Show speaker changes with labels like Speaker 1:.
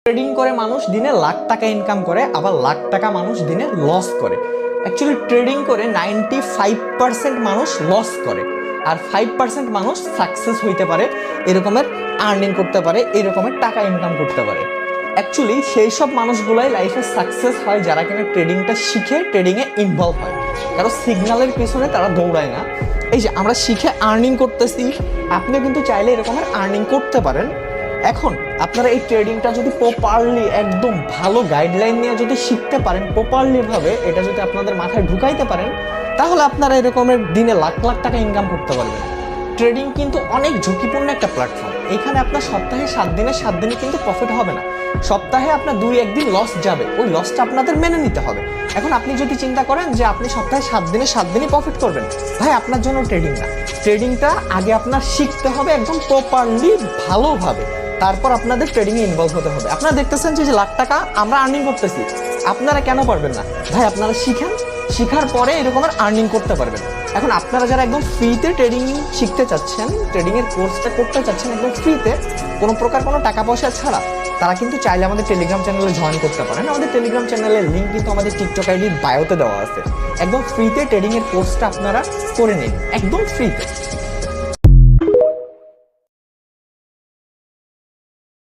Speaker 1: Trading করে মানুষ দিনে লাখ টাকা ইনকাম করে, আবার লাখ টাকা মানুষ দিনে লস করে। অ্যাকচুয়ালি ট্রেডিং করে 95% মানুষ লস করে, আর 5% মানুষ সাকসেস হইতে পারে, এরকমের আর্নিং করতে পারে, এরকমের টাকা ইনকাম করতে পারে। অ্যাকচুয়ালি সেই সব মানুষগুলাই লাইফে সাকসেস হয় যারা কিনা ট্রেডিংটা শিখে ট্রেডিংয়ে ইনভলভ হয়। কারণ সিগন্যালের পেছনে তারা দৌড়ায় না। এই যে আমরা শিখে আর্নিং করতেছি, আপনি কিন্তু চাইলে এরকমের আর্নিং করতে পারেন। এখন আপনারা এই ট্রেডিংটা যদি প্রপারলি একদম ভালো গাইডলাইন নিয়ে যদি শিখতে পারেন, প্রপারলি ভাবে এটা যদি আপনাদের মাথায় ঢুকাইতে পারেন, তাহলে আপনারা এরকমের দিনে লাখ লাখ টাকা ইনকাম করতে পারবেন। ট্রেডিং কিন্তু অনেক ঝুঁকিপূর্ণ একটা প্ল্যাটফর্ম। এখানে আপনার সপ্তাহে 7 দিনে 7 দিনে কিন্তু প্রফিট হবে না, সপ্তাহে আপনার 2-1 দিন লস যাবে, ওই লসটা আপনাদের মেনে নিতে হবে। এখন আপনি যদি চিন্তা করেন যে আপনি সপ্তাহে 7 দিনে 7 দিনই প্রফিট করবেন, ভাই আপনার জন্য ট্রেডিং না। ট্রেডিংটা আগে আপনার শিখতে হবে একদম প্রপারলি ভালোভাবে, তারপর আপনাদের ট্রেডিংয়ে ইনভলভ হতে হবে। আপনারা দেখতেছেন যে লাখ টাকা আমরা আর্নিং করতেছি, আপনারা কেন পারবেন না? ভাই আপনারা শিখেন, শিখার পরে এরকমের আর্নিং করতে পারবেন। এখন আপনারা যারা একদম ফ্রিতে ট্রেডিং শিখতে চাচ্ছেন, ট্রেডিংয়ের কোর্সটা করতে চাচ্ছেন একদম ফ্রিতে, কোনো প্রকার কোনো টাকা পয়সা ছাড়া, তারা কিন্তু চাইলে আমাদের টেলিগ্রাম চ্যানেলে জয়েন করতে পারেন। আমাদের টেলিগ্রাম চ্যানেলের লিঙ্ক কিন্তু আমাদের টিকটক আইডির বায়োতে দেওয়া আছে। একদম ফ্রিতে ট্রেডিংয়ের কোর্সটা আপনারা করে নিন, একদম ফ্রিতে।